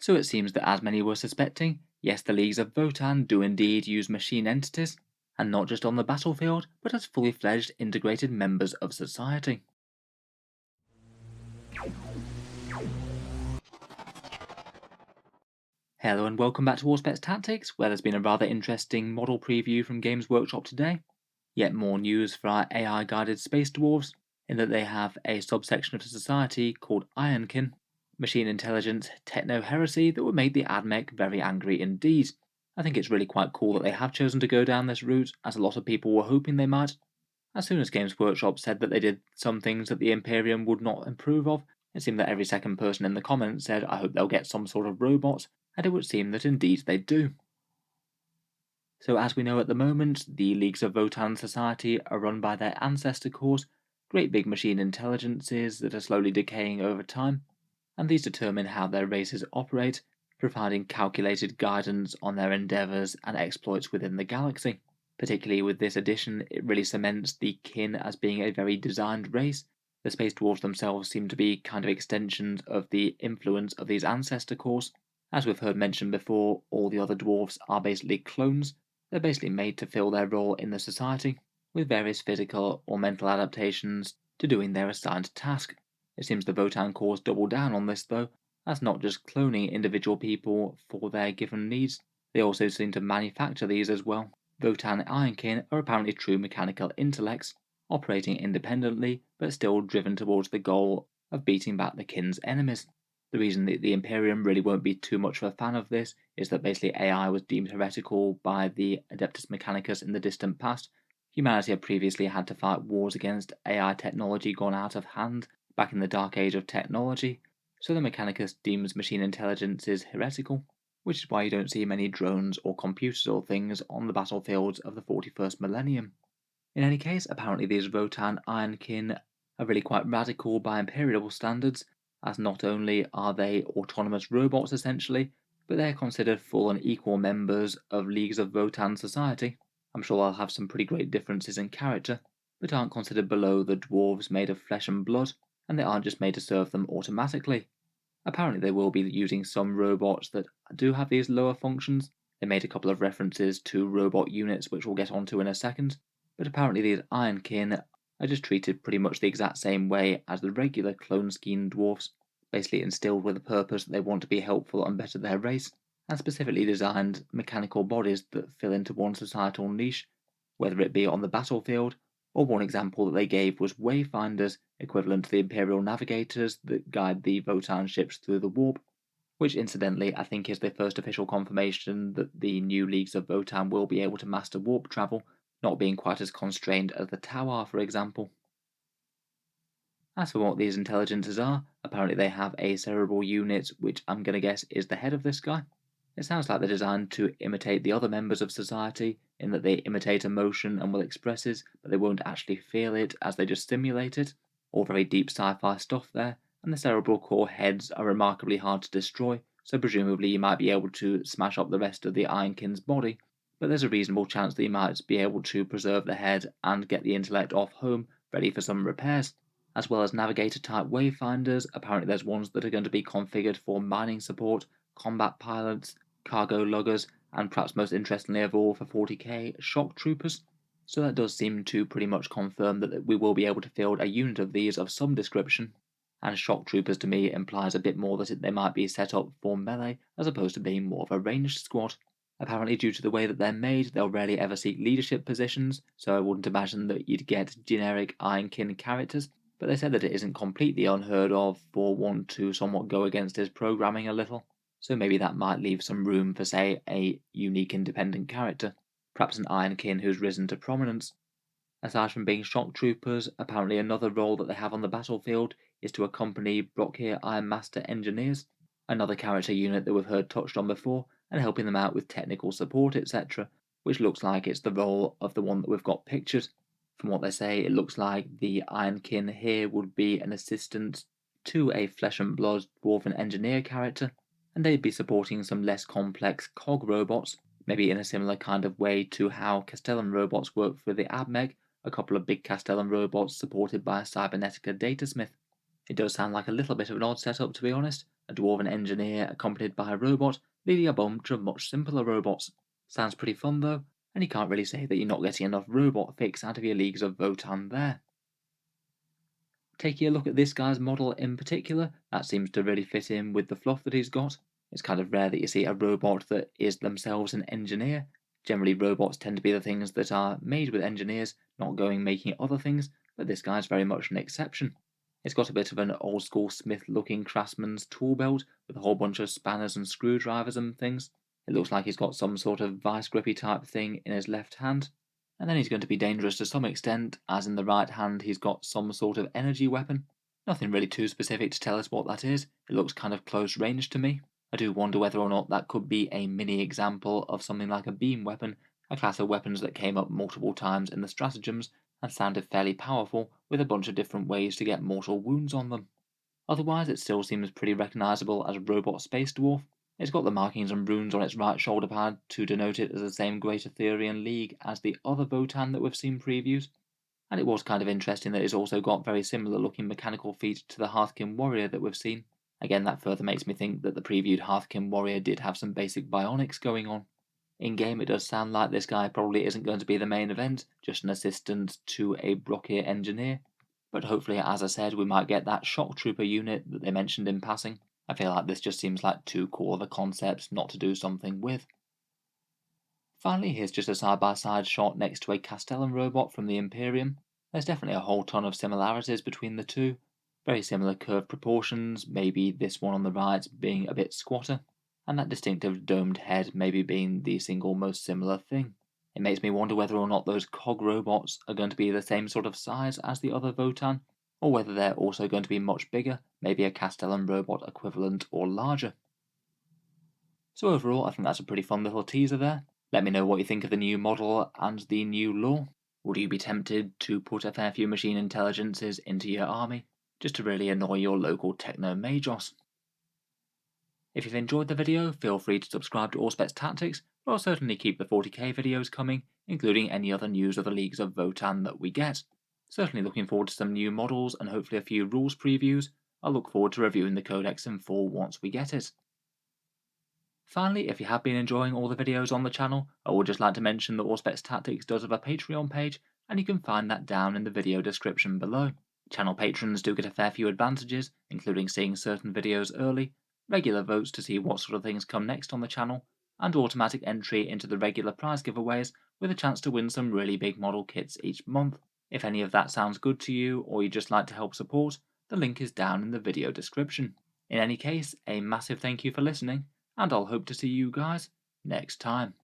So it seems that as many were suspecting, yes, the Leagues of Votann do indeed use machine entities, and not just on the battlefield, but as fully fledged integrated members of society. Hello and welcome back to Warspets Tactics, where there's been a rather interesting model preview from Games Workshop today. Yet more news for our AI-guided space dwarves, in that they have a subsection of society called Ironkin, machine intelligence techno-heresy that would make the AdMech very angry indeed. I think it's really quite cool that they have chosen to go down this route, as a lot of people were hoping they might. As soon as Games Workshop said that they did some things that the Imperium would not approve of, it seemed that every second person in the comments said, I hope they'll get some sort of robot, and it would seem that indeed they do. So as we know at the moment, the Leagues of Votann Society are run by their ancestor cores, great big machine intelligences that are slowly decaying over time, and these determine how their races operate, providing calculated guidance on their endeavours and exploits within the galaxy. Particularly with this addition, it really cements the kin as being a very designed race. The Space Dwarves themselves seem to be kind of extensions of the influence of these ancestor cores. As we've heard mentioned before, all the other dwarves are basically clones. They're basically made to fill their role in the society, with various physical or mental adaptations to doing their assigned task. It seems the Votann cores double down on this though, as not just cloning individual people for their given needs, they also seem to manufacture these as well. Votann Ironkin are apparently true mechanical intellects, operating independently but still driven towards the goal of beating back the kin's enemies. The reason that the Imperium really won't be too much of a fan of this is that basically AI was deemed heretical by the Adeptus Mechanicus in the distant past. Humanity had previously had to fight wars against AI technology gone out of hand back in the dark age of technology, so the Mechanicus deems machine intelligence is heretical, which is why you don't see many drones or computers or things on the battlefields of the 41st millennium. In any case, apparently these Votann Ironkin are really quite radical by Imperial standards, as not only are they autonomous robots essentially, but they are considered full and equal members of Leagues of Votann society. I'm sure they'll have some pretty great differences in character, but aren't considered below the dwarves made of flesh and blood, and they aren't just made to serve them automatically. Apparently they will be using some robots that do have these lower functions. They made a couple of references to robot units which we'll get onto in a second, but apparently these Ironkin are just treated pretty much the exact same way as the regular clone scheme dwarfs, basically instilled with the purpose that they want to be helpful and better their race, and specifically designed mechanical bodies that fill into one societal niche, whether it be on the battlefield, or one example that they gave was wayfinders, equivalent to the Imperial navigators that guide the Votann ships through the warp, which incidentally I think is the first official confirmation that the new Leagues of Votann will be able to master warp travel, not being quite as constrained as the Tau are, for example. As for what these intelligences are, apparently they have a cerebral unit, which I'm going to guess is the head of this guy. It sounds like they're designed to imitate the other members of society, in that they imitate emotion and will express it, but they won't actually feel it as they just simulate it. All very deep sci-fi stuff there, and the cerebral core heads are remarkably hard to destroy, so presumably you might be able to smash up the rest of the Ironkin's body, but there's a reasonable chance that you might be able to preserve the head and get the intellect off home, ready for some repairs. As well as navigator-type wayfinders, apparently there's ones that are going to be configured for mining support, combat pilots, cargo luggers, and perhaps most interestingly of all for 40k, shock troopers. So that does seem to pretty much confirm that we will be able to field a unit of these of some description, and shock troopers to me implies a bit more that they might be set up for melee as opposed to being more of a ranged squad. Apparently, due to the way that they're made, they'll rarely ever seek leadership positions, so I wouldn't imagine that you'd get generic Ironkin characters, but they said that it isn't completely unheard of for one to somewhat go against his programming a little, so maybe that might leave some room for, say, a unique independent character, perhaps an Ironkin who's risen to prominence. Aside from being shock troopers, apparently another role that they have on the battlefield is to accompany Brockhir Ironmaster engineers, another character unit that we've heard touched on before, and helping them out with technical support, etc., which looks like it's the role of the one that we've got pictured. From what they say, it looks like the Ironkin here would be an assistant to a flesh and blood dwarven engineer character, and they'd be supporting some less complex cog robots, maybe in a similar kind of way to how Castellan robots work for the AdMech, a couple of big Castellan robots supported by a Cybernetica datasmith. It does sound like a little bit of an odd setup, to be honest, a dwarven engineer accompanied by a robot leading a bunch of much simpler robots. Sounds pretty fun though, and you can't really say that you're not getting enough robot fix out of your Leagues of Votann there. Taking a look at this guy's model in particular, that seems to really fit in with the fluff that he's got. It's kind of rare that you see a robot that is themselves an engineer. Generally robots tend to be the things that are made with engineers, not going making other things, but this guy's very much an exception. It's got a bit of an old school smith looking craftsman's tool belt with a whole bunch of spanners and screwdrivers and things. It looks like he's got some sort of vice grippy type thing in his left hand. And then he's going to be dangerous to some extent, as in the right hand he's got some sort of energy weapon. Nothing really too specific to tell us what that is. It looks kind of close range to me. I do wonder whether or not that could be a mini example of something like a beam weapon, a class of weapons that came up multiple times in the stratagems and sounded fairly powerful with a bunch of different ways to get mortal wounds on them. Otherwise it still seems pretty recognisable as a robot space dwarf. It's got the markings and runes on its right shoulder pad to denote it as the same Great Arthurian League as the other Votann that we've seen previews, and it was kind of interesting that it's also got very similar looking mechanical feet to the Hearthkin Warrior that we've seen. Again, that further makes me think that the previewed Hearthkin Warrior did have some basic bionics going on. In game, it does sound like this guy probably isn't going to be the main event, just an assistant to a Brockier engineer. But hopefully, as I said, we might get that shock trooper unit that they mentioned in passing. I feel like this just seems like too cool of a concept not to do something with. Finally, here's just a side-by-side shot next to a Castellan robot from the Imperium. There's definitely a whole ton of similarities between the two. Very similar curved proportions, maybe this one on the right being a bit squatter, and that distinctive domed head maybe being the single most similar thing. It makes me wonder whether or not those cog robots are going to be the same sort of size as the other Votann, or whether they're also going to be much bigger, maybe a Castellan robot equivalent or larger. So overall, I think that's a pretty fun little teaser there. Let me know what you think of the new model and the new lore. Would you be tempted to put a fair few machine intelligences into your army, just to really annoy your local techno magos? If you've enjoyed the video, feel free to subscribe to Auspex Tactics, but I'll certainly keep the 40k videos coming, including any other news of the Leagues of Votann that we get. Certainly looking forward to some new models and hopefully a few rules previews. I'll look forward to reviewing the codex in full once we get it. Finally, if you have been enjoying all the videos on the channel, I would just like to mention that Auspex Tactics does have a Patreon page, and you can find that down in the video description below. Channel patrons do get a fair few advantages, including seeing certain videos early, regular votes to see what sort of things come next on the channel, and automatic entry into the regular prize giveaways with a chance to win some really big model kits each month. If any of that sounds good to you, or you'd just like to help support, the link is down in the video description. In any case, a massive thank you for listening, and I'll hope to see you guys next time.